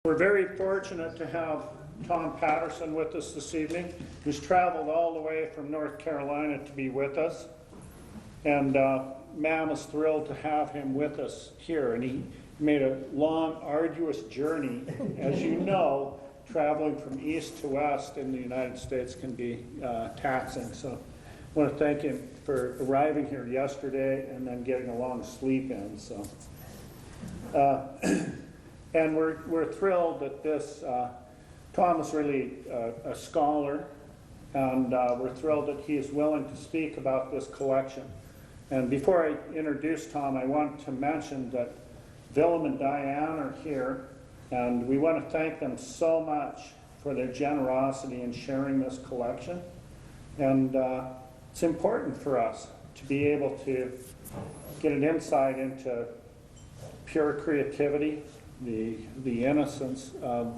We're very fortunate to have Tom Patterson with us this evening, who's traveled all the way from North Carolina to be with us. And Mam is thrilled to have him with us here. And he made a long, arduous journey. As you know, traveling from east to west in the United States can be taxing. So I want to thank him for arriving here yesterday and then getting a long sleep in. So. And we're thrilled that this, Tom is really a scholar, and we're thrilled that he is willing to speak about this collection. And before I introduce Tom, I want to mention that Willem and Diane are here, and we want to thank them so much for their generosity in sharing this collection. And it's important for us to be able to get an insight into pure creativity, the innocence of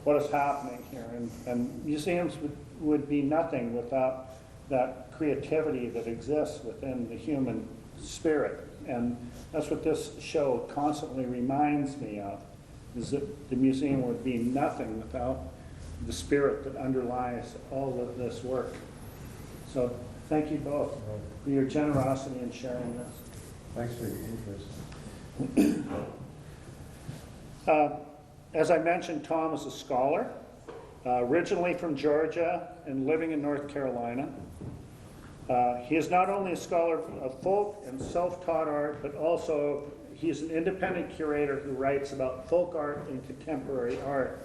what is happening here. And museums would be nothing without that creativity that exists within the human spirit. And that's what this show constantly reminds me of, is that the museum would be nothing without the spirit that underlies all of this work. So thank you both for your generosity in sharing this. Thanks for your interest. As I mentioned, Tom is a scholar, originally from Georgia and living in North Carolina. He is not only a scholar of folk and self-taught art, but also he's an independent curator who writes about folk art and contemporary art.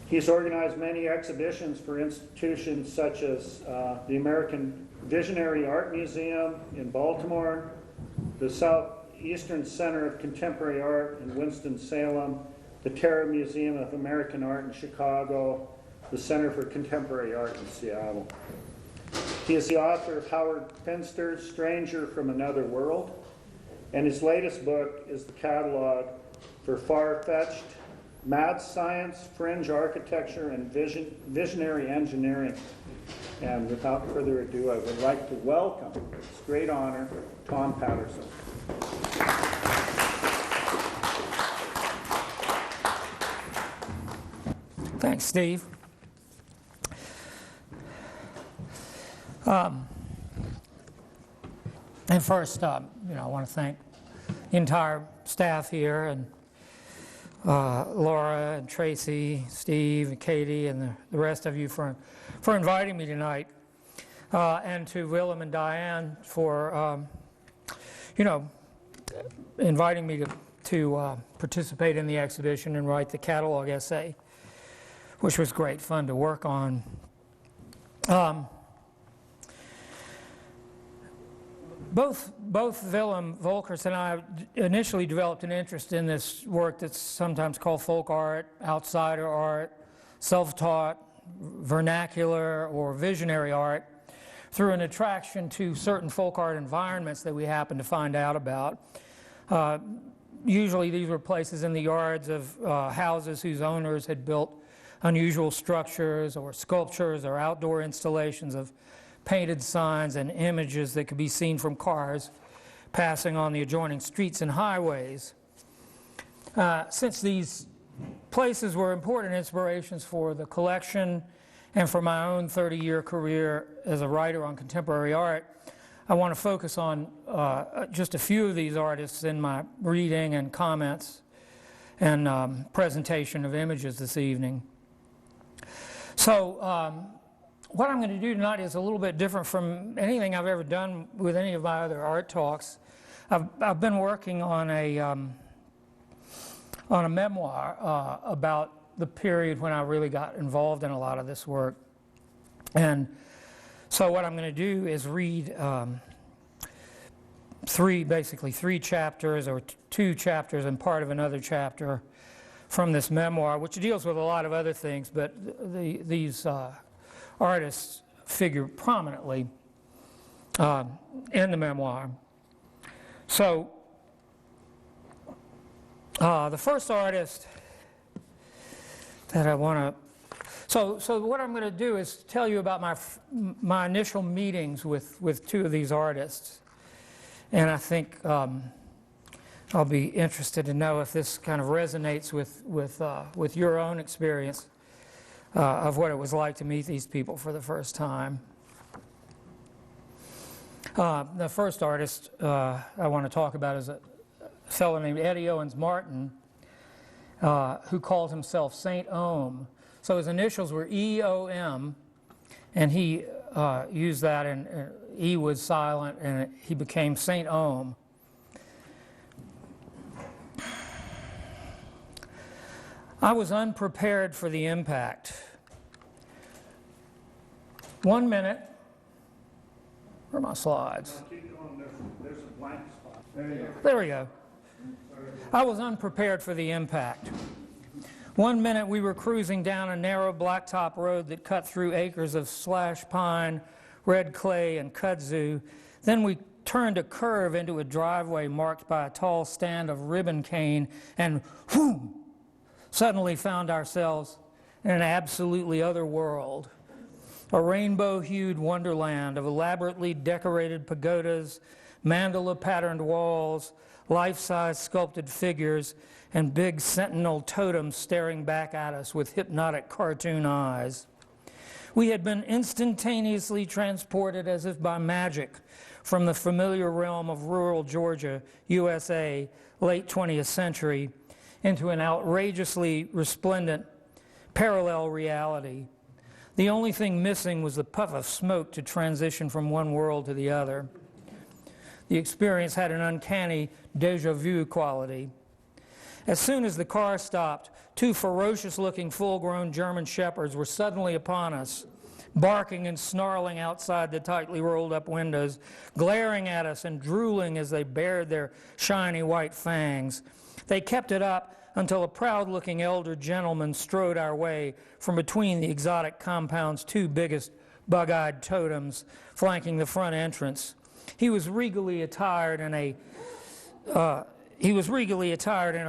He's organized many exhibitions for institutions such as the American Visionary Art Museum in Baltimore, the Southeastern Center of Contemporary Art in Winston-Salem, the Terra Museum of American Art in Chicago, the Center for Contemporary Art in Seattle. He is the author of Howard Finster's Stranger from Another World, and his latest book is the catalog for far-fetched mad science, fringe architecture, and visionary engineering. And without further ado, I would like to welcome, with great honor, Tom Patterson. Thanks, Steve. And first, I want to thank the entire staff here, and Laura and Tracy, Steve and Katie, and the rest of you for inviting me tonight, and to Willem and Diane for inviting me to participate in the exhibition and write the catalog essay, which was great fun to work on. Both Willem Volkers and I initially developed an interest in this work that's sometimes called folk art, outsider art, self-taught, vernacular, or visionary art, through an attraction to certain folk art environments that we happened to find out about. Usually these were places in the yards of houses whose owners had built unusual structures or sculptures or outdoor installations of painted signs and images that could be seen from cars passing on the adjoining streets and highways. Since these places were important inspirations for the collection and for my own 30-year career as a writer on contemporary art, I want to focus on just a few of these artists in my reading and comments and presentation of images this evening. So what I'm going to do tonight is a little bit different from anything I've ever done with any of my other art talks. I've been working on a memoir about the period when I really got involved in a lot of this work. And so what I'm going to do is read basically three chapters, or two chapters and part of another chapter from this memoir, which deals with a lot of other things, but these artists figure prominently in the memoir. So the first artist that I want to, so what I'm going to do is tell you about my initial meetings with two of these artists, and I think I'll be interested to know if this kind of resonates with your own experience of what it was like to meet these people for the first time. The first artist I want to talk about is a fellow named Eddie Owens Martin, who called himself Saint Ohm. So his initials were E-O-M, and he used that, and E was silent, and he became Saint Ohm. I was unprepared for the impact. 1 minute. Where are my slides? Keep going, there's a blank spot. There you go. There we go. I was unprepared for the impact. 1 minute we were cruising down a narrow blacktop road that cut through acres of slash pine, red clay, and kudzu. Then we turned a curve into a driveway marked by a tall stand of ribbon cane, and whoom, suddenly found ourselves in an absolutely other world. A rainbow-hued wonderland of elaborately decorated pagodas, mandala-patterned walls, life-size sculpted figures, and big sentinel totems staring back at us with hypnotic cartoon eyes. We had been instantaneously transported as if by magic from the familiar realm of rural Georgia, USA, late 20th century, into an outrageously resplendent parallel reality. The only thing missing was the puff of smoke to transition from one world to the other. The experience had an uncanny déjà vu quality. As soon as the car stopped, two ferocious-looking full-grown German shepherds were suddenly upon us, barking and snarling outside the tightly rolled-up windows, glaring at us and drooling as they bared their shiny white fangs. They kept it up until a proud-looking elder gentleman strode our way from between the exotic compound's two biggest bug-eyed totems flanking the front entrance. He was regally attired in a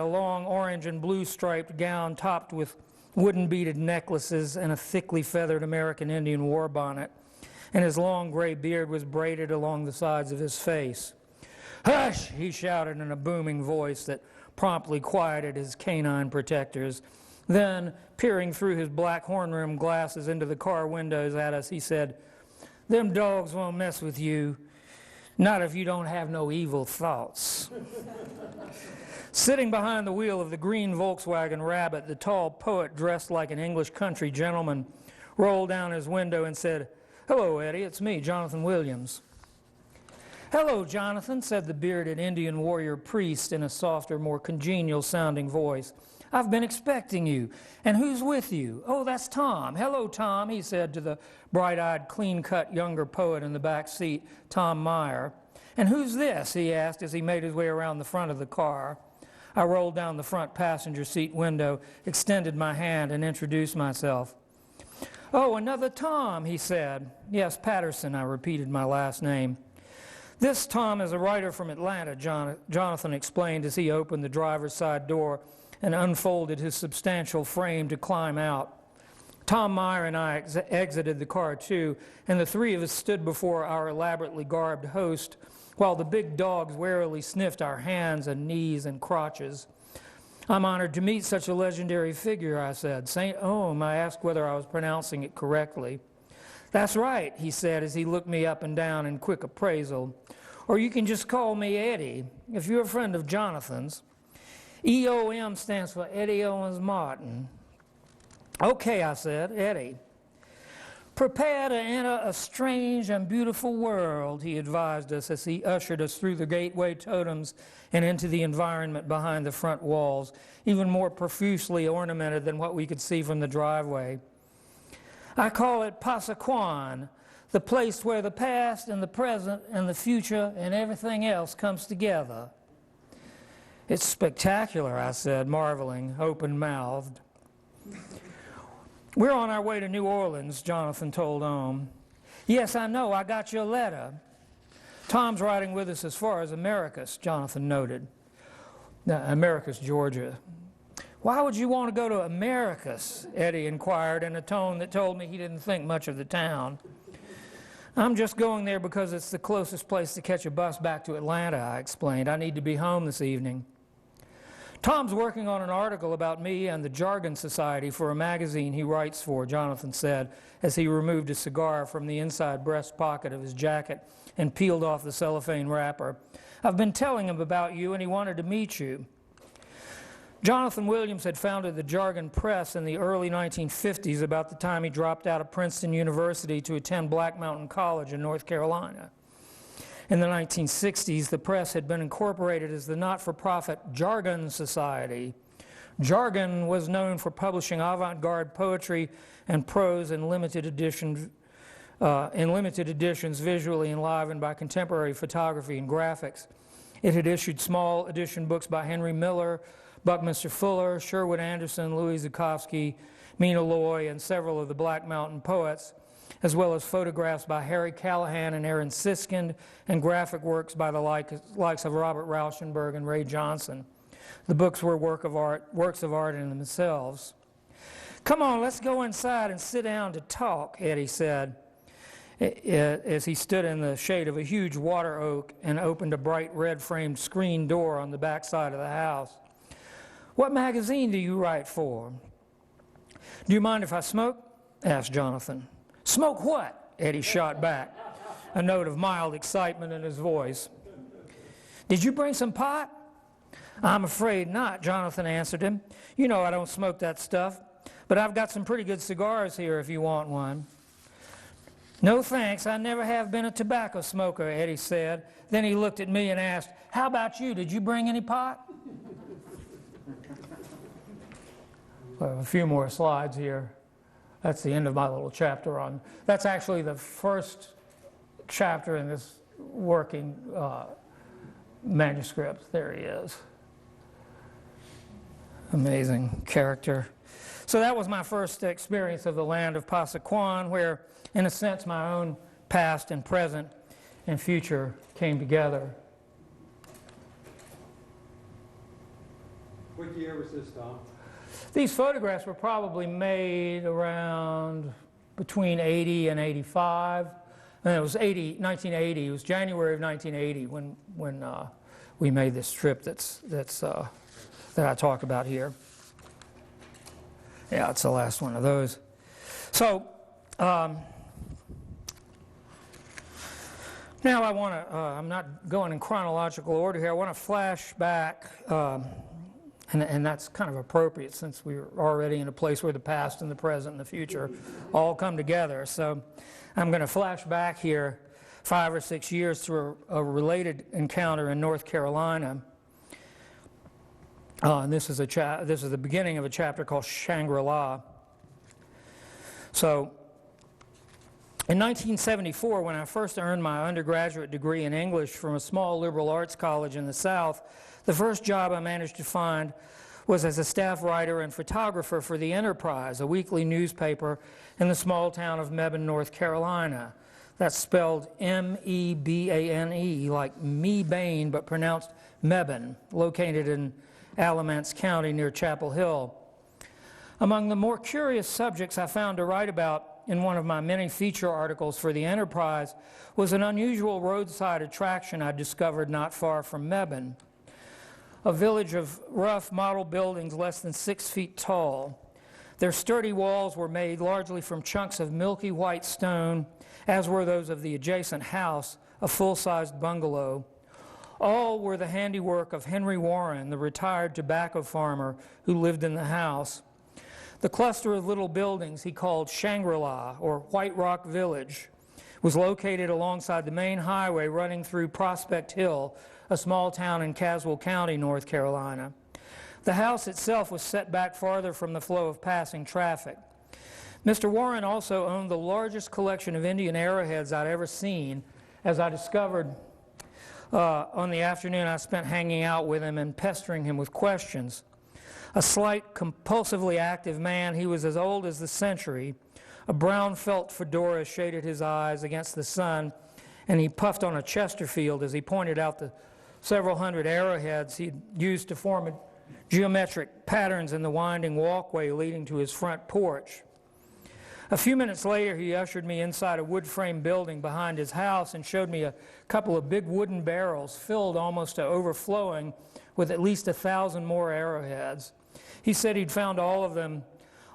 long orange and blue striped gown topped with wooden beaded necklaces and a thickly feathered American Indian war bonnet, and his long gray beard was braided along the sides of his face. "Hush!" he shouted in a booming voice that promptly quieted his canine protectors. Then, peering through his black horn-rimmed glasses into the car windows at us, he said, "Them dogs won't mess with you, not if you don't have no evil thoughts." Sitting behind the wheel of the green Volkswagen Rabbit, the tall poet, dressed like an English country gentleman, rolled down his window and said, "Hello, Eddie, it's me, Jonathan Williams." "Hello, Jonathan," said the bearded Indian warrior priest in a softer, more congenial-sounding voice. "I've been expecting you. And who's with you?" "Oh, that's Tom. Hello, Tom," he said to the bright-eyed, clean-cut younger poet in the back seat, Tom Meyer. "And who's this?" he asked as he made his way around the front of the car. I rolled down the front passenger seat window, extended my hand, and introduced myself. "Oh, another Tom," he said. "Yes, Patterson," I repeated my last name. "This Tom is a writer from Atlanta," Jonathan explained as he opened the driver's side door and unfolded his substantial frame to climb out. Tom Meyer and I exited the car too, and the three of us stood before our elaborately garbed host while the big dogs warily sniffed our hands and knees and crotches. "I'm honored to meet such a legendary figure," I said. "Saint Ohm," I asked whether I was pronouncing it correctly. "That's right," he said as he looked me up and down in quick appraisal. "Or you can just call me Eddie, if you're a friend of Jonathan's. E-O-M stands for Eddie Owens Martin." "Okay," I said, "Eddie." "Prepare to enter a strange and beautiful world," he advised us as he ushered us through the gateway totems and into the environment behind the front walls, even more profusely ornamented than what we could see from the driveway. "I call it Passaquan, the place where the past and the present and the future and everything else comes together." "It's spectacular," I said, marveling, open-mouthed. "We're on our way to New Orleans," Jonathan told Ohm. "Yes, I know. I got your letter." "Tom's riding with us as far as Americus," Jonathan noted. Americus, Georgia. "Why would you want to go to Americus?" Eddie inquired in a tone that told me he didn't think much of the town. I'm just going there because it's the closest place to catch a bus back to Atlanta, I explained. I need to be home this evening. Tom's working on an article about me and the Jargon Society for a magazine he writes for, Jonathan said, as he removed a cigar from the inside breast pocket of his jacket and peeled off the cellophane wrapper. I've been telling him about you, and he wanted to meet you. Jonathan Williams had founded the Jargon Press in the early 1950s, about the time he dropped out of Princeton University to attend Black Mountain College in North Carolina. In the 1960s, the press had been incorporated as the not-for-profit Jargon Society. Jargon was known for publishing avant-garde poetry and prose in limited editions visually enlivened by contemporary photography and graphics. It had issued small edition books by Henry Miller, Buckminster Fuller, Sherwood Anderson, Louis Zukofsky, Mina Loy, and several of the Black Mountain poets, as well as photographs by Harry Callahan and Aaron Siskind, and graphic works by the likes of Robert Rauschenberg and Ray Johnson. The books were works of art in themselves. "Come on, let's go inside and sit down to talk," Eddie said, as he stood in the shade of a huge water oak and opened a bright red-framed screen door on the back side of the house. "What magazine do you write for?" "Do you mind if I smoke?" asked Jonathan. "Smoke what?" Eddie shot back, a note of mild excitement in his voice. "Did you bring some pot?" "I'm afraid not," Jonathan answered him. "You know I don't smoke that stuff, but I've got some pretty good cigars here if you want one." "No thanks, I never have been a tobacco smoker," Eddie said. Then he looked at me and asked, "How about you? Did you bring any pot?" A few more slides here. That's the end of my little chapter on. That's actually the first chapter in this working manuscript. There he is. Amazing character. So that was my first experience of the land of Pasaquan, where, in a sense, my own past and present and future came together. What year was this, Tom? These photographs were probably made around between 80 and 85. And it was 1980. It was January of 1980 when we made this trip that I talk about here. Yeah, it's the last one of those. So now I want to, I'm not going in chronological order here. I want to flash back, and that's kind of appropriate since we're already in a place where the past and the present and the future all come together. So I'm going to flash back here 5 or 6 years to a related encounter in North Carolina. And this is the beginning of a chapter called Shangri-La. So in 1974, when I first earned my undergraduate degree in English from a small liberal arts college in the South, the first job I managed to find was as a staff writer and photographer for the Enterprise, a weekly newspaper in the small town of Mebane, North Carolina. That's spelled M-E-B-A-N-E, like me-bane, but pronounced Mebane, located in Alamance County near Chapel Hill. Among the more curious subjects I found to write about in one of my many feature articles for the Enterprise was an unusual roadside attraction I discovered not far from Mebane. A village of rough model buildings less than 6 feet tall. Their sturdy walls were made largely from chunks of milky white stone, as were those of the adjacent house, a full-sized bungalow. All were the handiwork of Henry Warren, the retired tobacco farmer who lived in the house. The cluster of little buildings he called Shangri-La, or White Rock Village, was located alongside the main highway running through Prospect Hill, a small town in Caswell County, North Carolina. The house itself was set back farther from the flow of passing traffic. Mr. Warren also owned the largest collection of Indian arrowheads I'd ever seen, as I discovered on the afternoon I spent hanging out with him and pestering him with questions. A slight, compulsively active man, he was as old as the century. A brown felt fedora shaded his eyes against the sun, and he puffed on a Chesterfield as he pointed out the several hundred arrowheads he'd used to form geometric patterns in the winding walkway leading to his front porch. A few minutes later, he ushered me inside a wood-frame building behind his house and showed me a couple of big wooden barrels filled almost to overflowing with at least 1,000 more arrowheads. He said he'd found all of them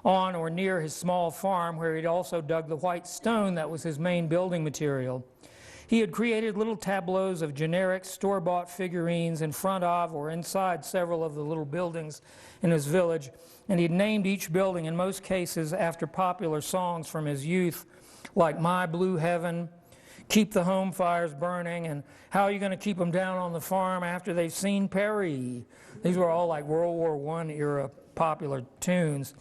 on or near his small farm, where he'd also dug the white stone that was his main building material. He had created little tableaus of generic store-bought figurines in front of or inside several of the little buildings in his village, and he'd named each building, in most cases, after popular songs from his youth, like My Blue Heaven, Keep the Home Fires Burning, and How Are You Going to Keep Them Down on the Farm After They've Seen Perry? These were all like World War I era popular tunes.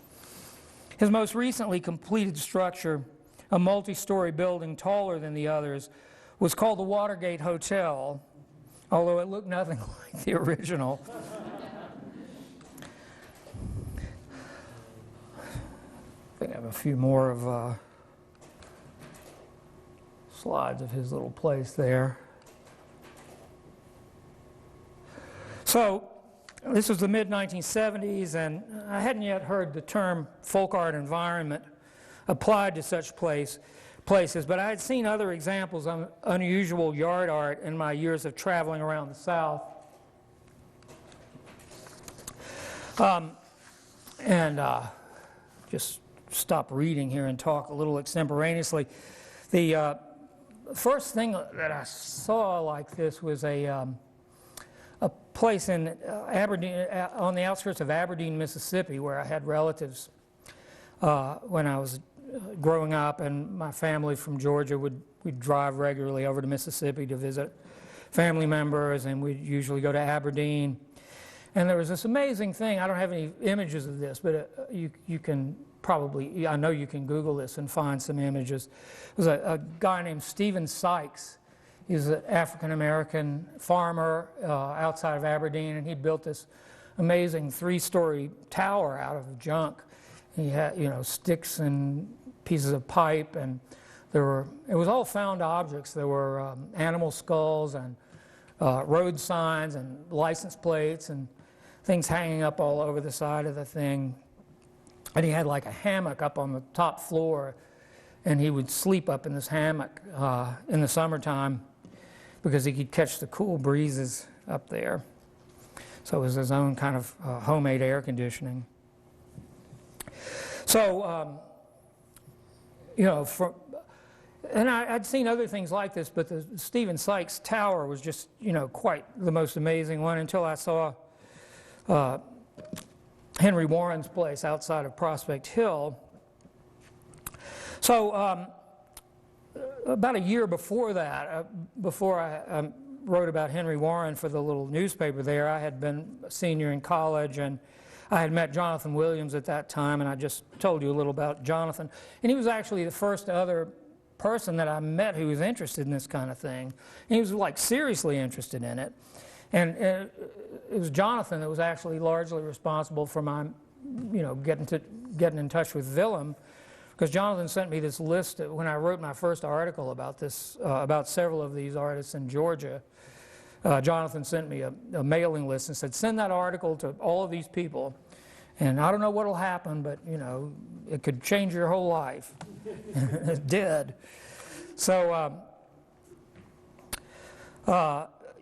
His most recently completed structure, a multi-story building taller than the others, was called the Watergate Hotel, although it looked nothing like the original. I think I have a few more of slides of his little place there. So, this was the mid-1970s, and I hadn't yet heard the term folk art environment applied to such places, but I had seen other examples of unusual yard art in my years of traveling around the South. Just stop reading here and talk a little extemporaneously. The first thing that I saw like this was a place in Aberdeen, on the outskirts of Aberdeen, Mississippi, where I had relatives when I was growing up, and my family from Georgia we'd drive regularly over to Mississippi to visit family members, and we'd usually go to Aberdeen. And there was this amazing thing. I don't have any images of this, but you can probably, I know you can Google this and find some images. There was a guy named Stephen Sykes. He's an African-American farmer outside of Aberdeen, and he built this amazing 3-story tower out of junk. He had, sticks and pieces of pipe, and it was all found objects. There were animal skulls and road signs and license plates and things hanging up all over the side of the thing. And he had like a hammock up on the top floor, and he would sleep up in this hammock in the summertime because he could catch the cool breezes up there. So it was his own kind of homemade air conditioning. So, and I'd seen other things like this, but the Stephen Sykes Tower was just, quite the most amazing one until I saw Henry Warren's place outside of Prospect Hill. So, about a year before that, before I wrote about Henry Warren for the little newspaper there, I had been a senior in college, and I had met Jonathan Williams at that time, and I just told you a little about Jonathan. And he was actually the first other person that I met who was interested in this kind of thing. And he was like seriously interested in it. And it was Jonathan that was actually largely responsible for my, getting in touch with Willem, because Jonathan sent me this list when I wrote my first article about this, about several of these artists in Georgia. Jonathan sent me a mailing list and said, send that article to all of these people. And I don't know what will happen, but, it could change your whole life. It did. So,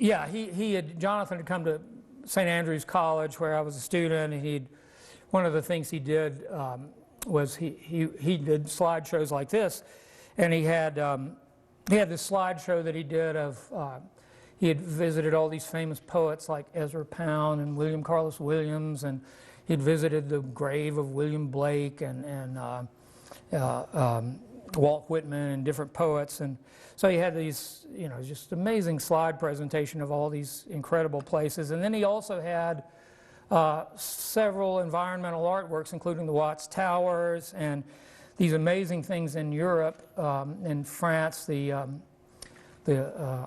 Jonathan had come to St. Andrews College where I was a student, and one of the things he did was he did slideshows like this, and he had this slideshow that he did of he had visited all these famous poets like Ezra Pound and William Carlos Williams, and he'd visited the grave of William Blake and Walt Whitman and different poets. And so he had these, just amazing slide presentation of all these incredible places. And then he also had several environmental artworks, including the Watts Towers and these amazing things in Europe, in France, the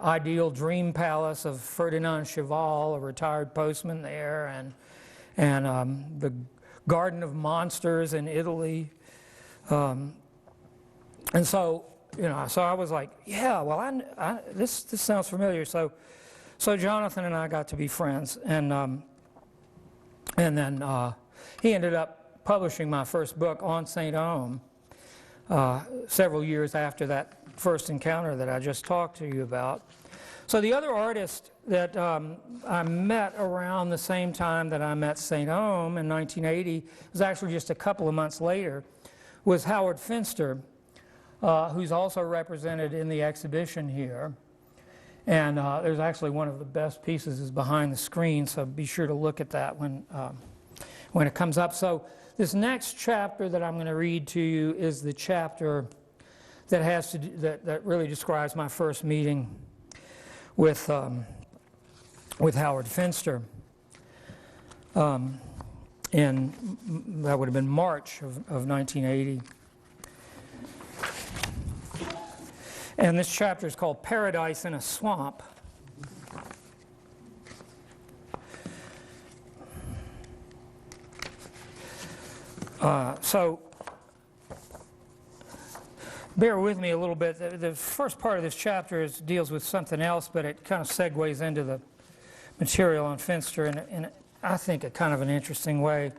ideal dream palace of Ferdinand Cheval, a retired postman there, and the Garden of Monsters in Italy. And so, so I was like, yeah, well, this sounds familiar. So Jonathan and I got to be friends, and then he ended up publishing my first book on St. Omer, several years after that first encounter that I just talked to you about. So the other artist that I met around the same time that I met St. Ohm in 1980, was actually just a couple of months later, was Howard Finster, who's also represented in the exhibition here. And there's actually one of the best pieces is behind the screen, so be sure to look at that when it comes up. So this next chapter that I'm going to read to you is the chapter that has to do, that really describes my first meeting with Howard Finster. That would have been March of 1980. And this chapter is called Paradise in a Swamp. So bear with me a little bit. The first part of this chapter deals with something else, but it kind of segues into the material on Finster in I think, a kind of an interesting way.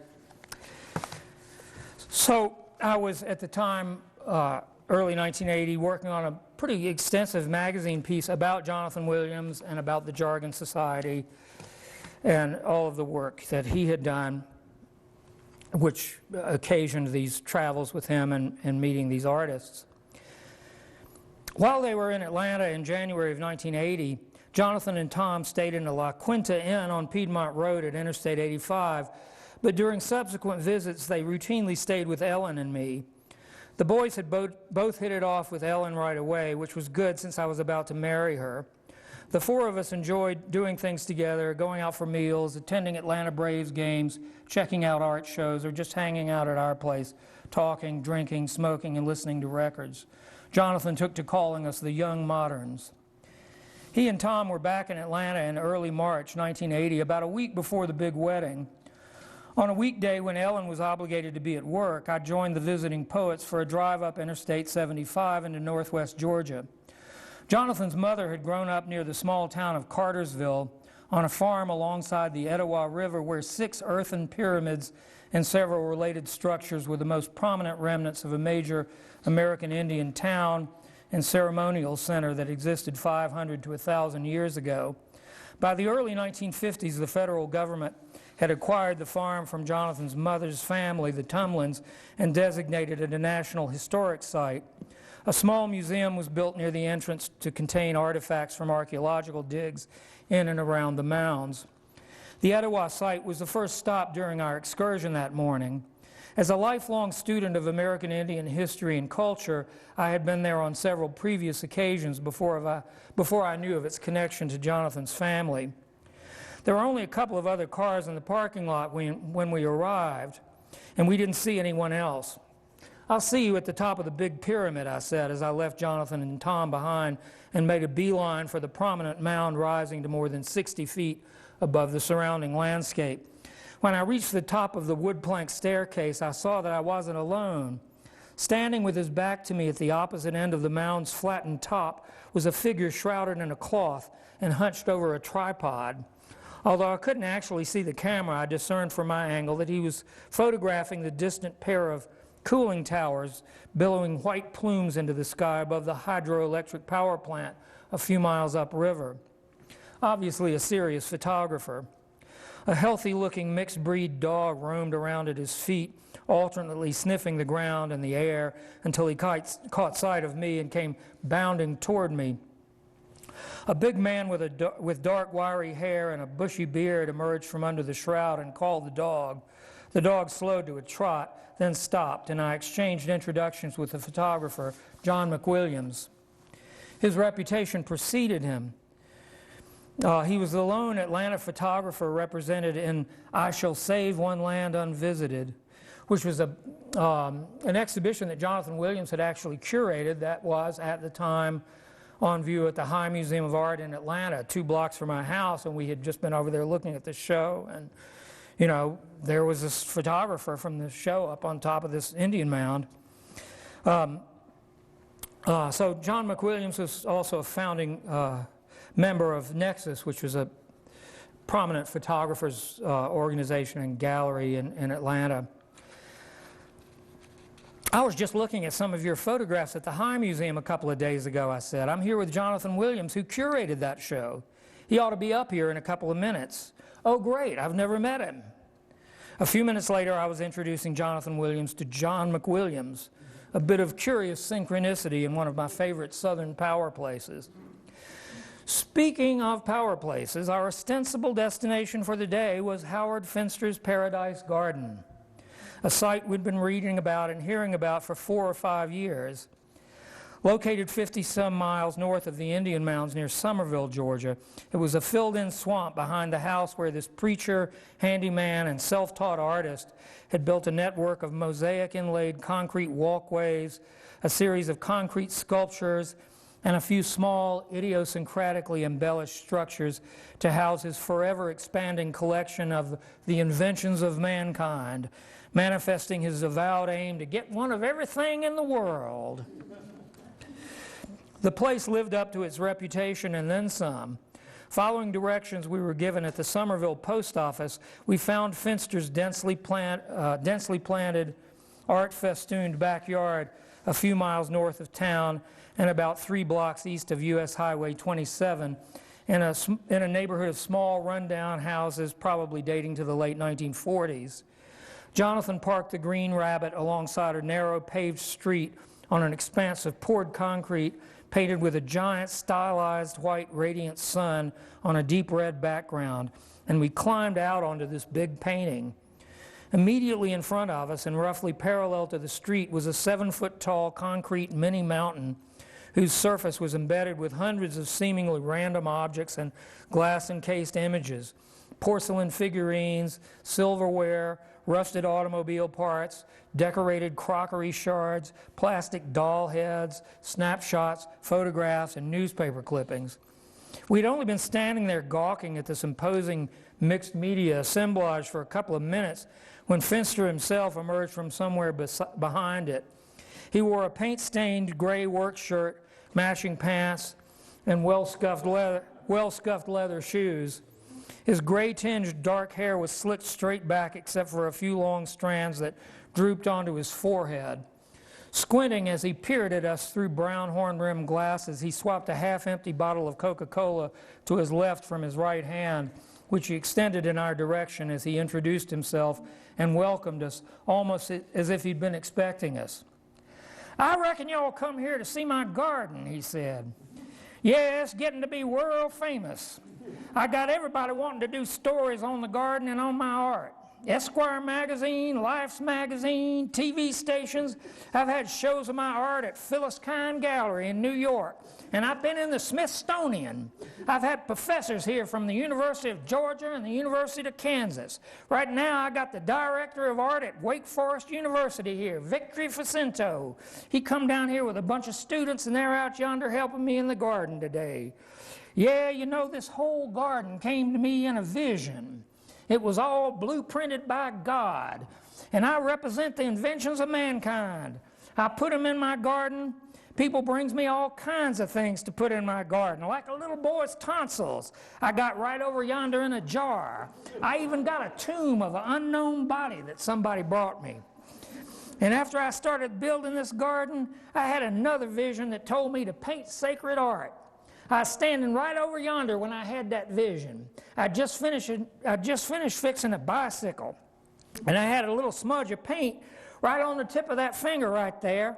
So I was, at the time, early 1980, working on a pretty extensive magazine piece about Jonathan Williams and about the Jargon Society and all of the work that he had done, which occasioned these travels with him and meeting these artists. While they were in Atlanta in January of 1980, Jonathan and Tom stayed in the La Quinta Inn on Piedmont Road at Interstate 85, but during subsequent visits they routinely stayed with Ellen and me. The boys had both hit it off with Ellen right away, which was good since I was about to marry her. The four of us enjoyed doing things together, going out for meals, attending Atlanta Braves games, checking out art shows, or just hanging out at our place, talking, drinking, smoking, and listening to records. Jonathan took to calling us the Young Moderns. He and Tom were back in Atlanta in early March 1980, about a week before the big wedding. On a weekday when Ellen was obligated to be at work, I joined the visiting poets for a drive up Interstate 75 into northwest Georgia. Jonathan's mother had grown up near the small town of Cartersville on a farm alongside the Etowah River where 6 earthen pyramids and several related structures were the most prominent remnants of a major American Indian town and ceremonial center that existed 500 to 1,000 years ago. By the early 1950s, the federal government had acquired the farm from Jonathan's mother's family, the Tumlins, and designated it a National Historic Site. A small museum was built near the entrance to contain artifacts from archaeological digs in and around the mounds. The Etowah site was the first stop during our excursion that morning. As a lifelong student of American Indian history and culture, I had been there on several previous occasions before I knew of its connection to Jonathan's family. There were only a couple of other cars in the parking lot when we arrived, and we didn't see anyone else. "I'll see you at the top of the big pyramid," I said as I left Jonathan and Tom behind and made a beeline for the prominent mound rising to more than 60 feet above the surrounding landscape. When I reached the top of the wood plank staircase, I saw that I wasn't alone. Standing with his back to me at the opposite end of the mound's flattened top was a figure shrouded in a cloth and hunched over a tripod. Although I couldn't actually see the camera, I discerned from my angle that he was photographing the distant pair of cooling towers billowing white plumes into the sky above the hydroelectric power plant a few miles upriver. Obviously a serious photographer. A healthy-looking mixed-breed dog roamed around at his feet, alternately sniffing the ground and the air until he caught sight of me and came bounding toward me. A big man with dark, wiry hair and a bushy beard emerged from under the shroud and called the dog. The dog slowed to a trot, then stopped, and I exchanged introductions with the photographer, John McWilliams. His reputation preceded him. He was the lone Atlanta photographer represented in I Shall Save One Land Unvisited, which was an exhibition that Jonathan Williams had actually curated that was, at the time, on view at the High Museum of Art in Atlanta, 2 blocks from my house, and we had just been over there looking at the show, and, you know, there was this photographer from the show up on top of this Indian mound. So John McWilliams was also a founding member of Nexus, which was a prominent photographers organization and gallery in Atlanta. I was just looking at some of your photographs at the High Museum a couple of days ago, I said. I'm here with Jonathan Williams, who curated that show. He ought to be up here in a couple of minutes. Oh, great, I've never met him. A few minutes later, I was introducing Jonathan Williams to John McWilliams, a bit of curious synchronicity in one of my favorite southern power places. Speaking of power places, our ostensible destination for the day was Howard Finster's Paradise Garden, a site we'd been reading about and hearing about for 4 or 5 years. Located 50-some miles north of the Indian Mounds near Summerville, Georgia, it was a filled-in swamp behind the house where this preacher, handyman, and self-taught artist had built a network of mosaic-inlaid concrete walkways, a series of concrete sculptures, and a few small, idiosyncratically embellished structures to house his forever-expanding collection of the inventions of mankind, manifesting his avowed aim to get one of everything in the world. The place lived up to its reputation and then some. Following directions we were given at the Summerville post office, we found Finster's densely planted, art-festooned backyard a few miles north of town and about 3 blocks east of U.S. Highway 27 in a neighborhood of small, rundown houses probably dating to the late 1940s. Jonathan parked the Green Rabbit alongside a narrow paved street on an expanse of poured concrete painted with a giant stylized white radiant sun on a deep red background, and we climbed out onto this big painting. Immediately in front of us and roughly parallel to the street was a 7-foot-tall concrete mini mountain whose surface was embedded with hundreds of seemingly random objects and glass-encased images, porcelain figurines, silverware, rusted automobile parts, decorated crockery shards, plastic doll heads, snapshots, photographs, and newspaper clippings. We'd only been standing there gawking at this imposing mixed media assemblage for a couple of minutes when Finster himself emerged from somewhere behind it. He wore a paint-stained gray work shirt, matching pants, and well-scuffed leather shoes. His gray-tinged dark hair was slicked straight back except for a few long strands that drooped onto his forehead. Squinting as he peered at us through brown horn-rimmed glasses, he swapped a half-empty bottle of Coca-Cola to his left from his right hand, which he extended in our direction as he introduced himself and welcomed us, almost as if he'd been expecting us. "I reckon y'all come here to see my garden," he said. "Yeah, it's getting to be world famous. I got everybody wanting to do stories on the garden and on my art. Esquire magazine, Life's magazine, TV stations. I've had shows of my art at Phyllis Kine Gallery in New York, and I've been in the Smithsonian. I've had professors here from the University of Georgia and the University of Kansas. Right now, I got the director of art at Wake Forest University here, Victory Facento. He come down here with a bunch of students, and they're out yonder helping me in the garden today. Yeah, you know, this whole garden came to me in a vision. It was all blueprinted by God, and I represent the inventions of mankind. I put them in my garden. People brings me all kinds of things to put in my garden, like a little boy's tonsils I got right over yonder in a jar. I even got a tomb of an unknown body that somebody brought me. And after I started building this garden, I had another vision that told me to paint sacred art. I was standing right over yonder when I had that vision. I just finished fixing a bicycle, and I had a little smudge of paint right on the tip of that finger right there.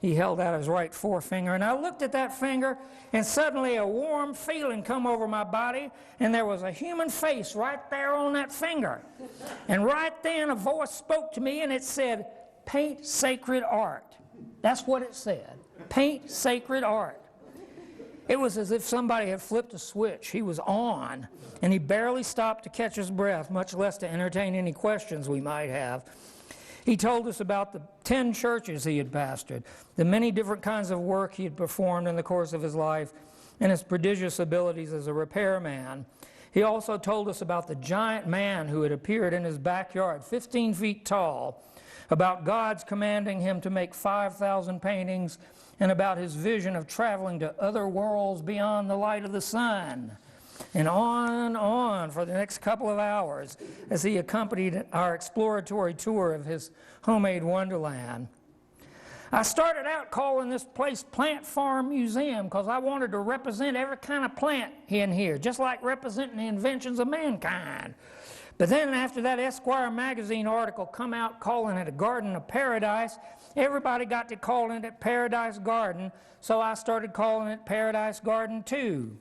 He held out his right forefinger, and I looked at that finger, and suddenly a warm feeling come over my body, and there was a human face right there on that finger. And right then a voice spoke to me, and it said, "Paint sacred art." That's what it said. Paint sacred art. It was as if somebody had flipped a switch. He was on, and he barely stopped to catch his breath, much less to entertain any questions we might have. He told us about the 10 churches he had pastored, the many different kinds of work he had performed in the course of his life, and his prodigious abilities as a repairman. He also told us about the giant man who had appeared in his backyard, 15 feet tall, about God's commanding him to make 5,000 paintings, and about his vision of traveling to other worlds beyond the light of the sun. And on for the next couple of hours as he accompanied our exploratory tour of his homemade wonderland. I started out calling this place Plant Farm Museum because I wanted to represent every kind of plant in here, just like representing the inventions of mankind. But then after that Esquire magazine article come out calling it a garden of paradise, everybody got to calling it Paradise Garden, so I started calling it Paradise Garden too.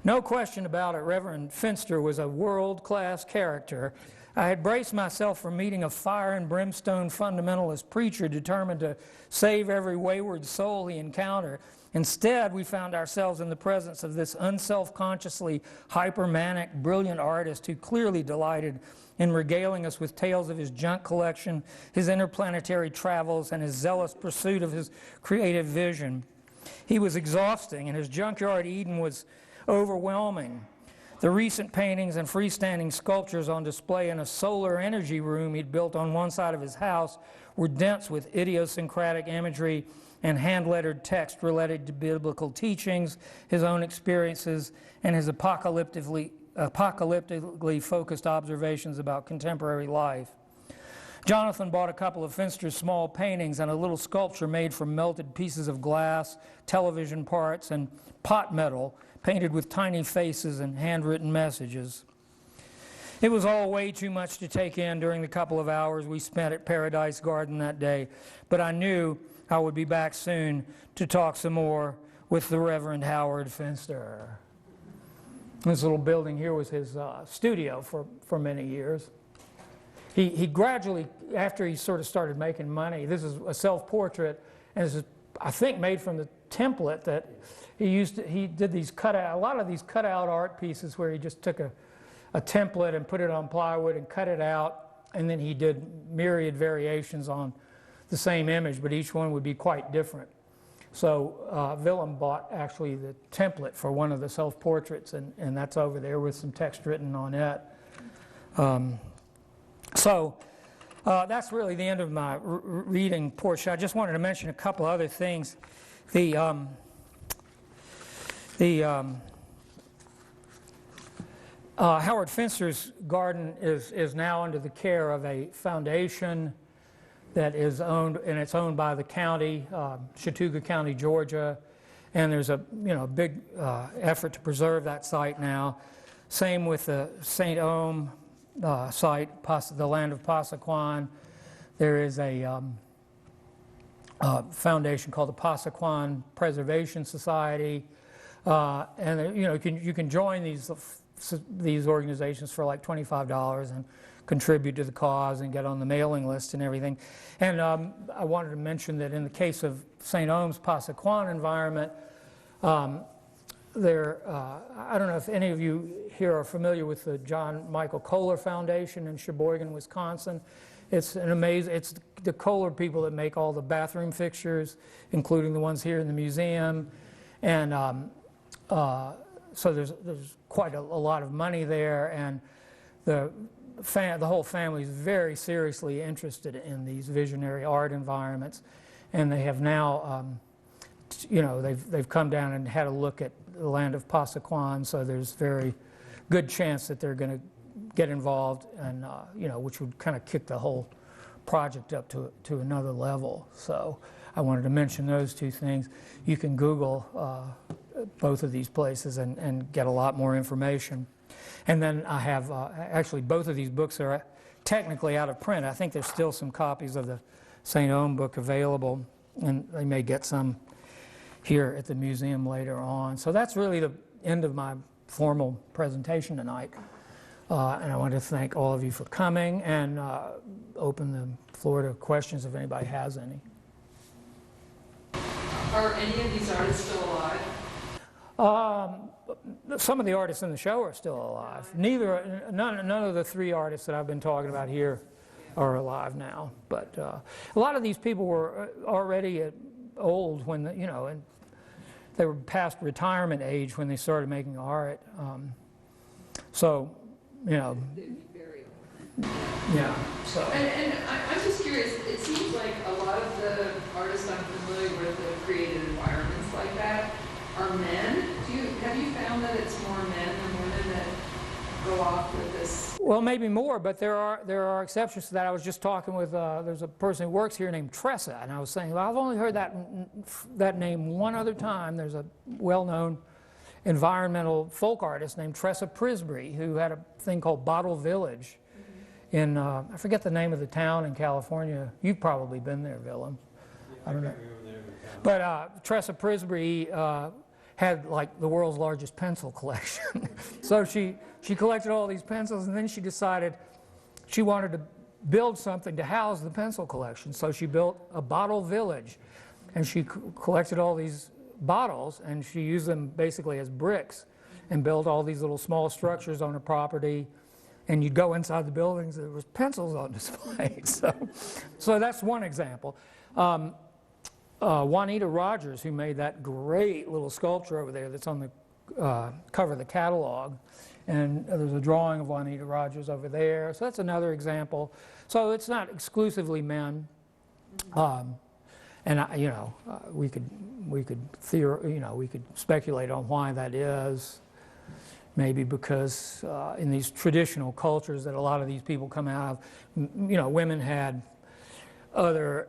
No question about it, Reverend Finster was a world-class character. I had braced myself for meeting a fire and brimstone fundamentalist preacher determined to save every wayward soul he encountered. Instead, we found ourselves in the presence of this unself-consciously hypermanic, brilliant artist who clearly delighted in regaling us with tales of his junk collection, his interplanetary travels, and his zealous pursuit of his creative vision. He was exhausting, and his junkyard Eden was overwhelming. The recent paintings and freestanding sculptures on display in a solar energy room he'd built on one side of his house were dense with idiosyncratic imagery and hand-lettered text related to biblical teachings, his own experiences, and his apocalyptically focused observations about contemporary life. Jonathan bought a couple of Finster's small paintings and a little sculpture made from melted pieces of glass, television parts, and pot metal, painted with tiny faces and handwritten messages. It was all way too much to take in during the couple of hours we spent at Paradise Garden that day, but I knew I would be back soon to talk some more with the Reverend Howard Finster. This little building here was his studio for many years. He gradually, after he sort of started making money, this is a self-portrait, and this is, I think, made from the template that he did these a lot of these cutout art pieces where he just took a template and put it on plywood and cut it out, and then he did myriad variations on the same image, but each one would be quite different. So Willem bought actually the template for one of the self-portraits, and that's over there with some text written on it. So that's really the end of my reading portion. I just wanted to mention a couple other things. Howard Finster's garden is now under the care of a foundation that is owned, and it's owned by the county, Chattooga County, Georgia, and there's a big effort to preserve that site now. Same with the St. Ohm site, the land of Passaquan. There is a foundation called the Passaquan Preservation Society, and you can join these organizations for like $25 and contribute to the cause and get on the mailing list and everything. And I wanted to mention that in the case of St. Ohm's Passaquan environment, I don't know if any of you here are familiar with the John Michael Kohler Foundation in Sheboygan, Wisconsin. It's an amazing, it's the Kohler people that make all the bathroom fixtures, including the ones here in the museum. And so there's quite a lot of money there, and the whole family is very seriously interested in these visionary art environments, and they have now, they've come down and had a look at the land of Passaquan, so there's very good chance that they're going to get involved, and which would kind of kick the whole project up to another level. So I wanted to mention those two things. You can Google both of these places and get a lot more information. And then I have, actually both of these books are technically out of print. I think there's still some copies of the St. Ohm book available, and they may get some here at the museum later on. So that's really the end of my formal presentation tonight. And I want to thank all of you for coming, and open the floor to questions if anybody has any. Are any of these artists still alive? Some of the artists in the show are still alive. None of the three artists that I've been talking about here are alive now. But a lot of these people were already old when, and they were past retirement age when they started making art. They'd be very old. Yeah. So. And I'm just curious, it seems like a lot of the artists I'm familiar with that have created environments like that are men. Have you found that it's more men than women that go off with this? Well, maybe more, but there are exceptions to that. I was just talking with there's a person who works here named Tressa, and I was saying, well, I've only heard that name one other time. There's a well-known environmental folk artist named Tressa Prisbury who had a thing called Bottle Village in I forget the name of the town in California. You've probably been there, Willem. I don't know. But Tressa Prisbury had like the world's largest pencil collection. So she collected all these pencils, and then she decided she wanted to build something to house the pencil collection. So she built a bottle village, and she collected all these bottles, and she used them basically as bricks and built all these little small structures on her property. And you'd go inside the buildings, there was pencils on display. So that's one example. Juanita Rogers, who made that great little sculpture over there that's on the cover of the catalog, and there's a drawing of Juanita Rogers over there. So that's another example. So it's not exclusively men, and we could speculate on why that is. Maybe because in these traditional cultures that a lot of these people come out of, women had other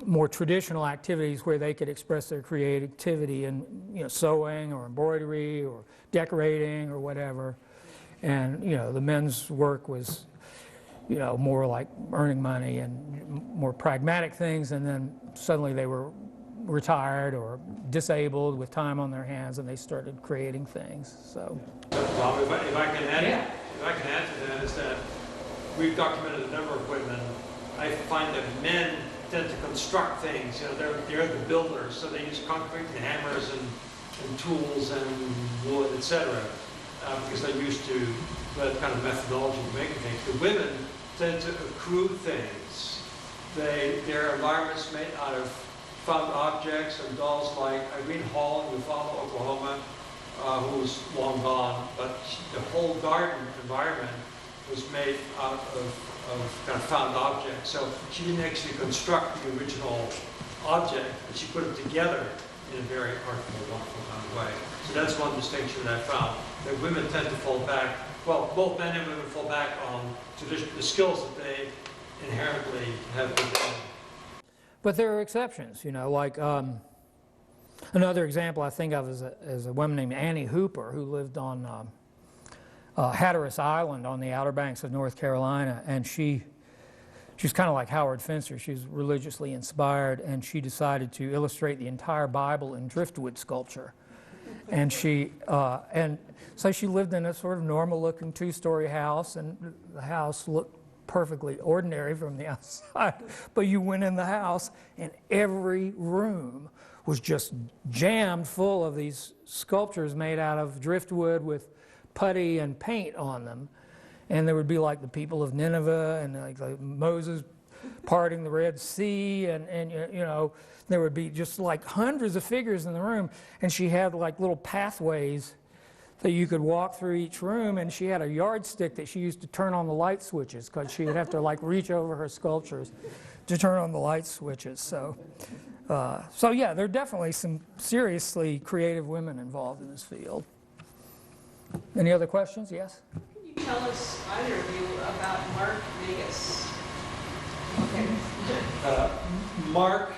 more traditional activities where they could express their creativity in, sewing or embroidery or decorating or whatever. And, the men's work was, more like earning money and more pragmatic things. And then suddenly they were retired or disabled with time on their hands, and they started creating things. So, Tom, if I can add, to that, is that we've documented a number of women. I find that men tend to construct things. They're the builders, so they use concrete and hammers and tools and wood, etc. Because they're used to that kind of methodology of making things. The women tend to accrue things. Their environment's made out of found objects and dolls like Irene Hall in Eufaula, Oklahoma, who's long gone, but the whole garden environment was made out of kind of found objects. So she didn't actually construct the original object, but she put them together in a very artful, wonderful kind of way. So that's one distinction that I found, that women tend to fall back, well, both men and women fall back on the skills that they inherently have within. But there are exceptions, like another example I think of is a woman named Annie Hooper who lived on Hatteras Island on the Outer Banks of North Carolina, and she's kind of like Howard Finster. She's religiously inspired, and she decided to illustrate the entire Bible in driftwood sculpture. And so she lived in a sort of normal-looking two-story house, and the house looked perfectly ordinary from the outside, but you went in the house and every room was just jammed full of these sculptures made out of driftwood with putty and paint on them. And there would be like the people of Nineveh and like Moses parting the Red Sea, and there would be just like hundreds of figures in the room, and she had like little pathways that you could walk through each room, and she had a yardstick that she used to turn on the light switches, because she would have to like reach over her sculptures to turn on the light switches. So yeah, there are definitely some seriously creative women involved in this field. Any other questions? Yes? Can you tell us, either of you, about Mark Vegas? Okay. Mark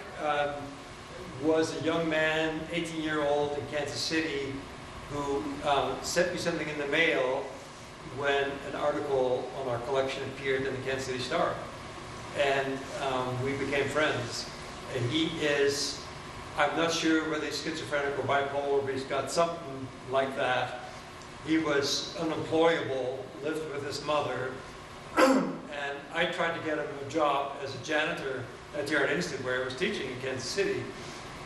was a young man, 18-year-old in Kansas City, who sent me something in the mail when an article on our collection appeared in the Kansas City Star. And we became friends. And he is, I'm not sure whether he's schizophrenic or bipolar, but he's got something like that. He was unemployable, lived with his mother, and I tried to get him a job as a janitor at the Art Institute where I was teaching in Kansas City.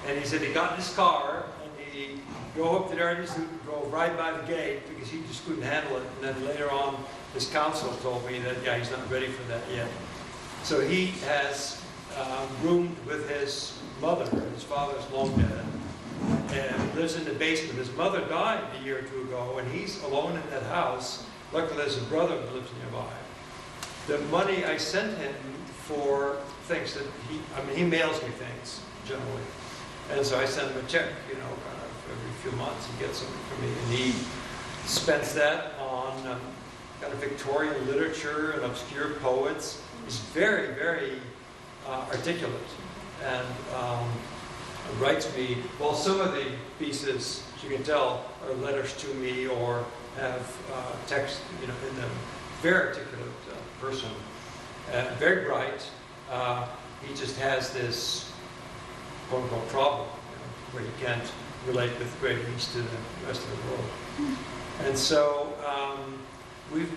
And he said he got in his car and he drove up to the Art Institute and drove right by the gate because he just couldn't handle it. And then later on, his counsel told me that, yeah, he's not ready for that yet. So he has roomed with his mother. His father's long dead, and lives in the basement. His mother died a year or two ago, and he's alone in that house. Luckily, there's a brother who lives nearby. The money I sent him for things that he mails me things generally, and so I send him a check, kind of every few months. He gets something from me, and he spends that on kind of Victorian literature and obscure poets. He's very, very articulate, and writes me. Well, some of the pieces, as you can tell, are letters to me or have text, in them. Very articulate person, very bright. He just has this quote-unquote problem, where he can't relate with great ease to the rest of the world. And so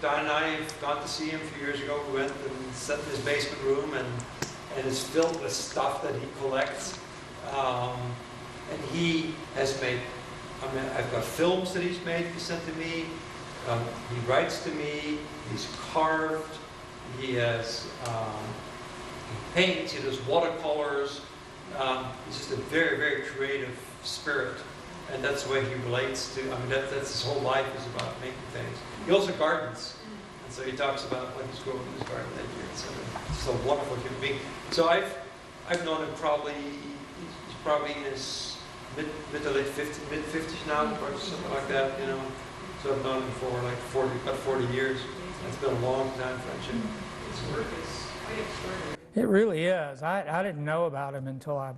Don and I have gone to see him a few years ago. We went and sat in his basement room, and it's filled with stuff that he collects. And he has made, I've got films that he's made, he sent to me. He writes to me, he's carved, he has he paints, he does watercolors. He's just a very, very creative spirit. And that's the way he relates to, that's his whole life is about making things. He also gardens. And so he talks about what he's growing in his garden that year. So it's a wonderful human being. So I've known him he's probably in his mid to late 50s, mid-50s now, or something like that, So I've known him for like 40 years. It's been a long time friendship. His work is quite extraordinary. It really is. I didn't know about him until I,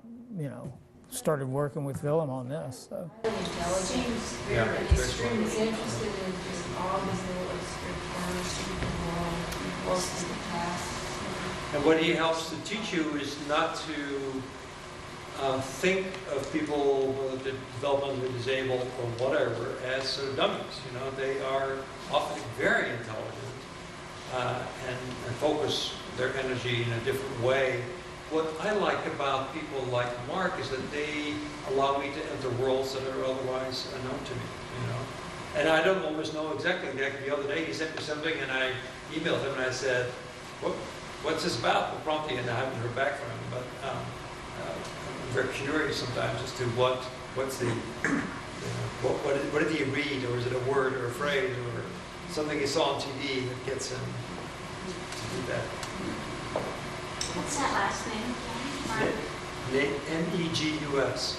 started working with Willem on this. So. Seems Yeah, very very extreme. He's interested in just all these little obscure corners of the world. He wants to the past. And what he helps to teach you is not to think of people, whether they're developmentally disabled or whatever, as sort of dummies. They are often very intelligent and focus their energy in a different way. What I like about people like Mark is that they allow me to enter worlds that are otherwise unknown to me. And I don't always know exactly. Like the other day, he sent me something, and I emailed him and I said, "What's this about?" Well, promptly, and I haven't heard back from him. But I'm very curious sometimes as to what's the what did he read, or is it a word or a phrase or something he saw on TV that gets him to do that. What's that last name again? Megus.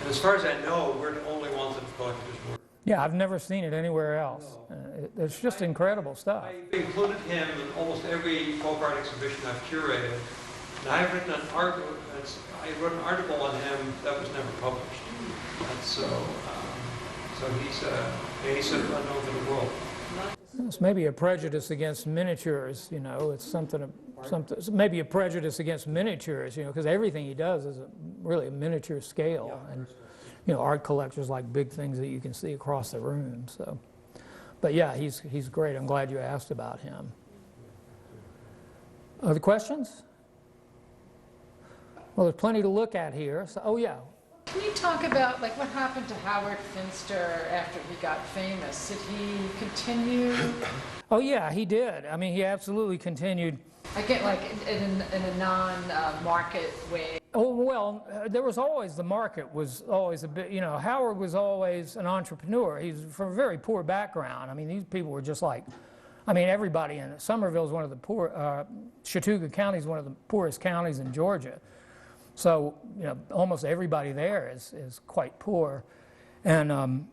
And as far as I know, we're the only ones that have collected his work. Yeah, I've never seen it anywhere else. It's just incredible stuff. I've included him in almost every folk art exhibition I've curated. And I've written I wrote an article on him that was never published. And so he's sort of unknown to the world. It's maybe a prejudice against miniatures, It's something maybe a prejudice against miniatures, because everything he does is really a miniature scale. And, art collectors like big things that you can see across the room. So, but yeah, he's great. I'm glad you asked about him. Other questions? Well, there's plenty to look at here. So, oh yeah. Can you talk about what happened to Howard Finster after he got famous? Did he continue? Oh yeah, he did. He absolutely continued. I get in a non-market way. Oh well, there was always the market was always a bit. Howard was always an entrepreneur. He's from a very poor background. These people were just like, everybody in Somerville is one of the poor. Chattooga County is one of the poorest counties in Georgia. So, almost everybody there is quite poor. And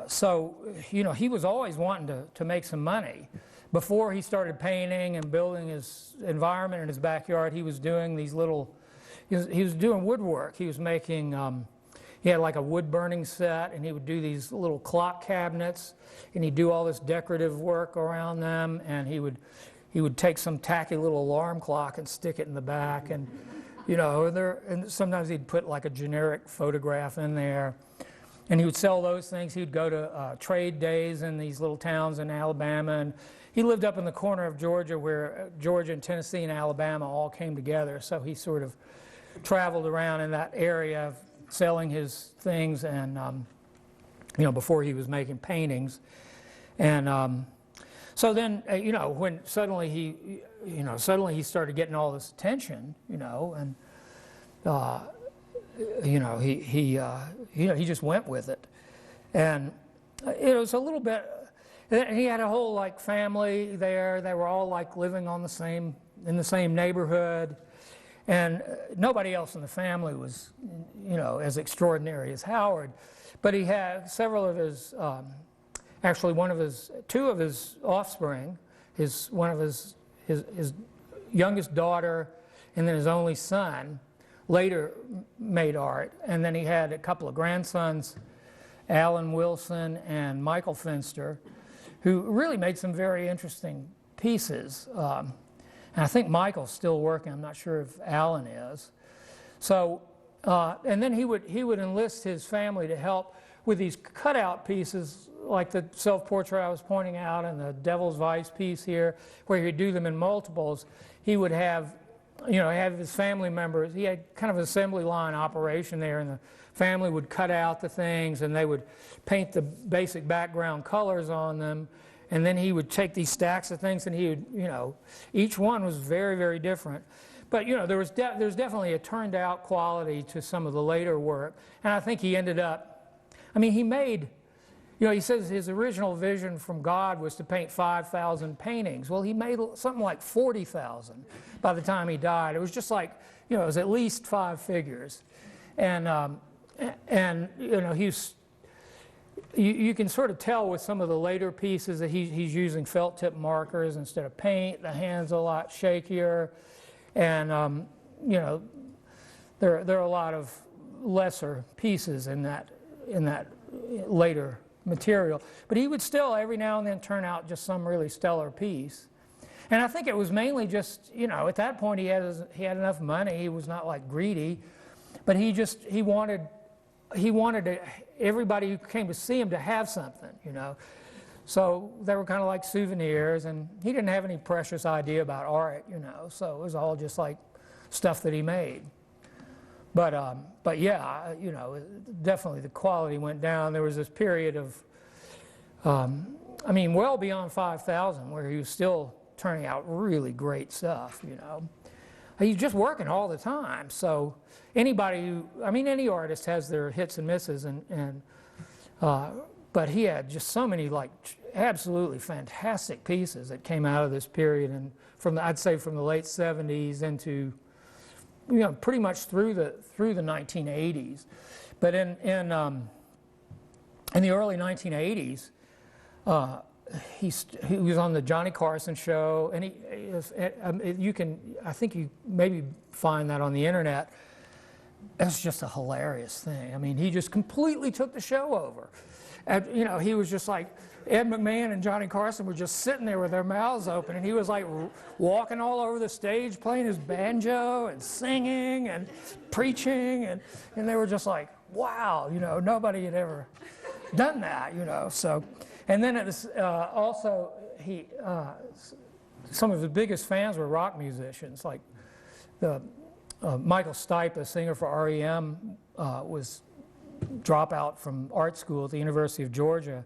so, he was always wanting to make some money. Before he started painting and building his environment in his backyard, he was doing these little, he was doing woodwork. He was making, he had like a wood burning set, and he would do these little clock cabinets, and he'd do all this decorative work around them, and he would take some tacky little alarm clock and stick it in the back, and and sometimes he'd put like a generic photograph in there, and he would sell those things. He'd go to trade days in these little towns in Alabama, and he lived up in the corner of Georgia where Georgia and Tennessee and Alabama all came together. So he sort of traveled around in that area selling his things, and before he was making paintings, and so then when suddenly he started getting all this attention, and he just went with it, and it was a little bit. He had a whole family there. They were all living in the same neighborhood, and nobody else in the family was as extraordinary as Howard, but he had several of his actually two of his offspring, one of his youngest daughter and then his only son, later made art. And then he had a couple of grandsons, Alan Wilson and Michael Finster, who really made some very interesting pieces. And I think Michael's still working. I'm not sure if Alan is. So, and then he would enlist his family to help with these cutout pieces, like the self-portrait I was pointing out and the Devil's Vice piece here, where he'd do them in multiples. He would have, have his family members. He had kind of an assembly line operation there, and the family would cut out the things, and they would paint the basic background colors on them. And then he would take these stacks of things, and he would, each one was very, very different. But, there's definitely a turned out quality to some of the later work. And I think he ended up, he made, he says his original vision from God was to paint 5,000 paintings. Well, he made something like 40,000 by the time he died. It was just like, it was at least 5 figures. And you can sort of tell with some of the later pieces that he's using felt tip markers instead of paint. The hand's a lot shakier. And, there are a lot of lesser pieces in that later material. But he would still, every now and then, turn out just some really stellar piece. And I think it was mainly just, at that point he had enough money. He was not like greedy. But he wanted everybody who came to see him to have something, So they were kind of like souvenirs, and he didn't have any precious idea about art, So it was all just like stuff that he made. But yeah, definitely the quality went down. There was this period of, well beyond 5,000, where he was still turning out really great stuff, He's just working all the time. So anybody any artist has their hits and misses, but he had just so many absolutely fantastic pieces that came out of this period, and I'd say from the late 70s into pretty much through the 1980s. But in the early 1980s, he was on the Johnny Carson show, and I think you maybe find that on the internet. It's just a hilarious thing. He just completely took the show over. And, he was just like, Ed McMahon and Johnny Carson were just sitting there with their mouths open, and he was like walking all over the stage, playing his banjo and singing and preaching, and they were just like, wow, nobody had ever done that, So, and then it was, also some of his biggest fans were rock musicians, like Michael Stipe, a singer for REM, was dropout from art school at the University of Georgia,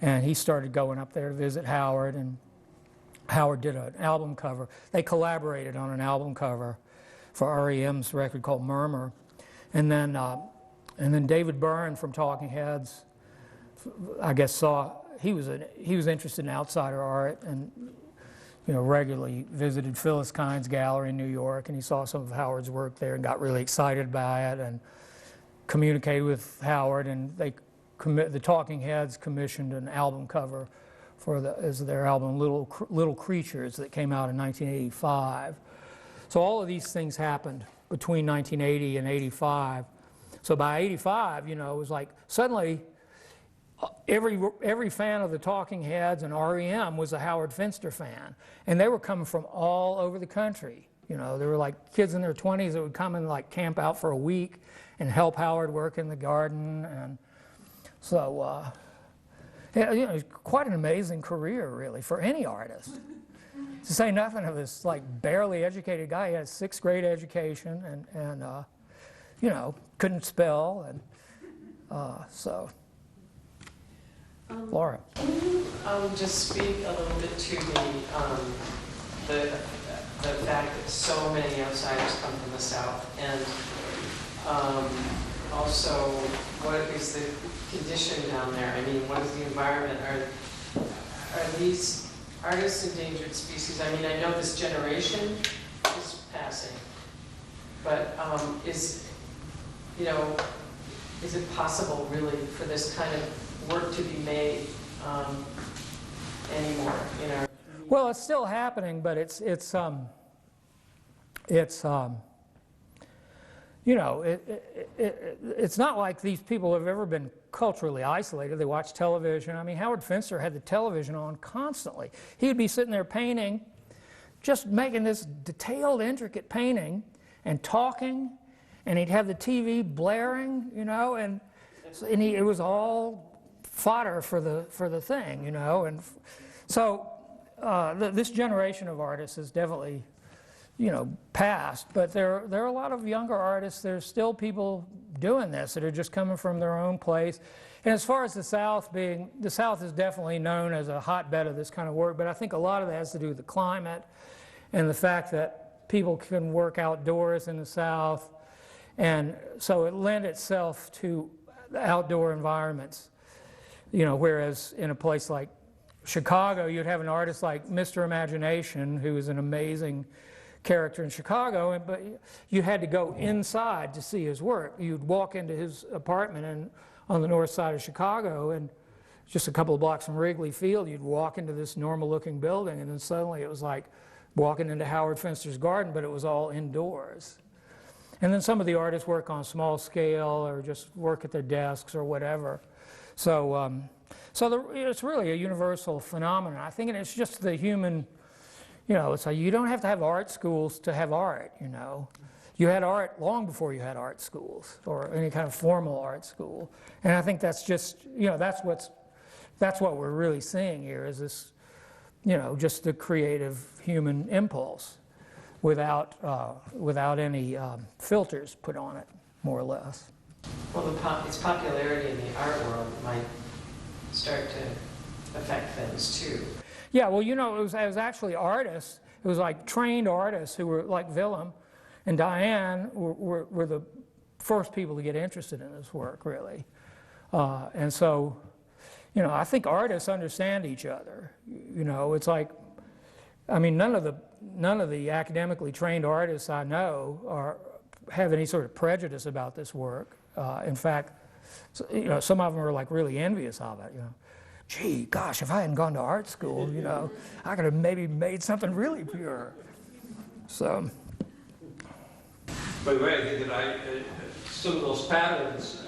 and he started going up there to visit Howard, and Howard did an album cover. They collaborated on an album cover for REM's record called Murmur, and then David Byrne from Talking Heads, I guess he was interested in outsider art, and regularly visited Phyllis Kynes Gallery in New York, and he saw some of Howard's work there and got really excited by it and communicated with Howard, and the Talking Heads commissioned an album cover as their album Little Creatures that came out in 1985. So all of these things happened between 1980 and 85. So by 85, it was like suddenly every fan of the Talking Heads and REM was a Howard Finster fan, and they were coming from all over the country. There were like kids in their 20s that would come and camp out for a week and help Howard work in the garden, and so it's quite an amazing career, really, for any artist. To say nothing of this barely educated guy. He had a 6th grade education, and couldn't spell, and so. Laura. Can you just speak a little bit to the fact that so many outsiders come from the South, and also what is the condition down there? What is the environment? Are these artists endangered species? I know this generation is passing, but is it possible really for this kind of work to be made anymore in our. Well, it's still happening, but it's you know, it's not like these people have ever been culturally isolated. They watch television. I mean, Howard Finster had the television on constantly. He would be sitting there painting, just making this detailed, intricate painting and talking, and he'd have the TV blaring, you know, and it was all fodder for the thing, you know. And so this generation of artists is definitely, you know, past, but there are a lot of younger artists. There's still people doing this that are just coming from their own place. And as far as the South is definitely known as a hotbed of this kind of work, but I think a lot of that has to do with the climate and the fact that people can work outdoors in the South, and so it lent itself to outdoor environments, you know, whereas in a place like Chicago, you'd have an artist like Mr. Imagination, who is an amazing character in Chicago, but you had to go inside to see his work. You'd walk into his apartment on the north side of Chicago, and just a couple of blocks from Wrigley Field, you'd walk into this normal-looking building, and then suddenly it was like walking into Howard Finster's garden, but it was all indoors. And then some of the artists work on a small scale or just work at their desks or whatever. So, it's really a universal phenomenon. I think it's just the human. You know, it's like you don't have to have art schools to have art, you know. You had art long before you had art schools or any kind of formal art school. And I think that's just, you know, that's what we're really seeing here is this, you know, just the creative human impulse without any filters put on it, more or less. Well, its popularity in the art world might start to affect things too. Yeah, well, you know, it was actually artists. It was like trained artists who were like Willem and Diane were the first people to get interested in this work, really. And so, you know, I think artists understand each other. You know, it's like, I mean, none of the academically trained artists I know have any sort of prejudice about this work. In fact, you know, some of them are like really envious of it, you know. Gee, gosh, if I hadn't gone to art school, you know, I could have maybe made something really pure. So. By the way, I think that some of those patterns,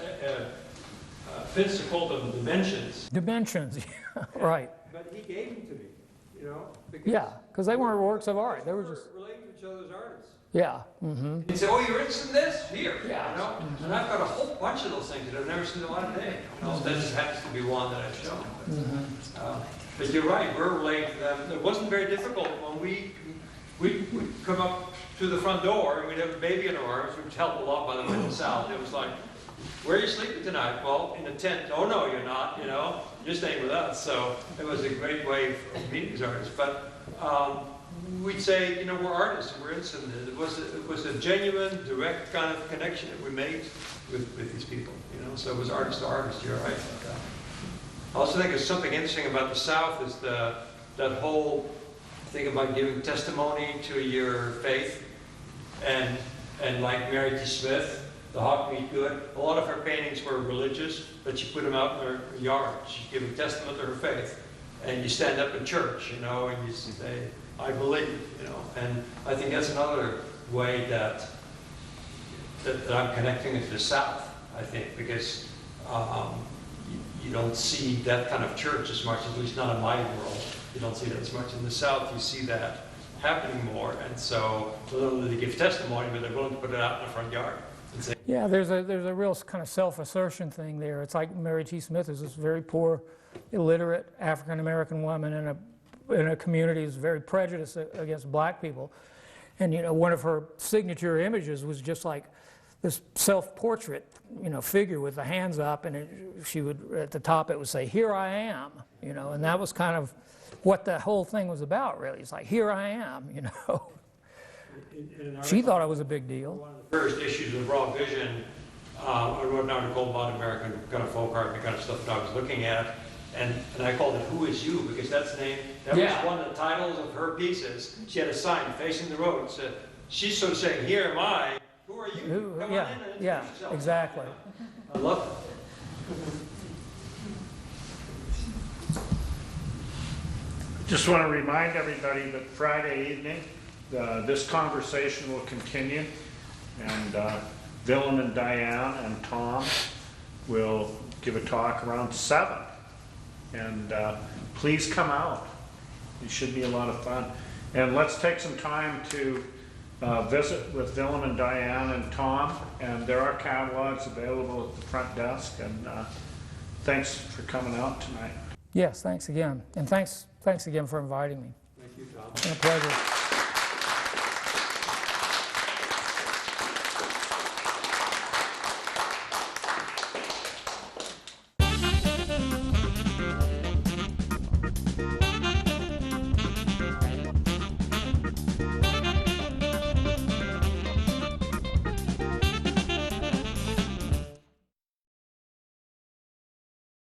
Finster called them dimensions. Dimensions, yeah, right. But he gave them to me, you know? Because they weren't works of art. They were just. Relating to each other's artists. Yeah. Mm-hmm. He'd say, oh, you're interested in this? Here. Yeah. You know? Mm-hmm. And I've got a whole bunch of those things that I've never seen the light of day. You know? That just happens to be one that I've shown. But you're right, we're relating to them. It wasn't very difficult when we'd come up to the front door and we'd have a baby in our arms, which helped a lot, by the way, in the South. It was like, where are you sleeping tonight? Well, in a tent. Oh, no, you're not, you know. You're staying with us. So it was a great way of meeting these artists. But we'd say, you know, we're artists and we're interested in this. It was a genuine, direct kind of connection that we made with these people, you know. So it was artist to artist, you're right about that. I also think there's something interesting about the South is that whole thing about giving testimony to your faith, and like Mary T. Smith, the Hawk Meat Good, a lot of her paintings were religious, but she put them out in her yard. She's giving testament to her faith. And you stand up in church, you know, and you say, I believe, you know. And I think that's another way that I'm connecting it to the South, I think, because you don't see that kind of church as much, at least not in my world. You don't see that as much. In the South, you see that happening more. And so, not only do they give testimony, but they're willing to put it out in the front yard. And say, yeah, there's a real kind of self-assertion thing there. It's like Mary T. Smith is this very poor, illiterate African-American woman in a community that's very prejudiced against black people. And, you know, one of her signature images was just like this self-portrait, you know, figure with the hands up, and she would, at the top it would say, "Here I am," you know, and that was kind of what the whole thing was about, really. It's like, here I am, you know. She thought it was a big deal. One of the first issues of Raw Vision, I wrote an article about American kind of folk art and the kind of stuff that I was looking at, and I called it "Who Is You?" because that's the name. That was one of the titles of her pieces. She had a sign facing the road that said, she's sort of saying, "Here am I. Who are you? Come on in and introduce yourself." Exactly. I love it. Just want to remind everybody that Friday evening, this conversation will continue, and Dylan and Diane and Tom will give a talk around 7. And please come out. It should be a lot of fun. And let's take some time to visit with Dylan and Diane and Tom, and there are catalogs available at the front desk. And thanks for coming out tonight. Yes, thanks again. And thanks again for inviting me. Thank you, Tom. It's been a pleasure.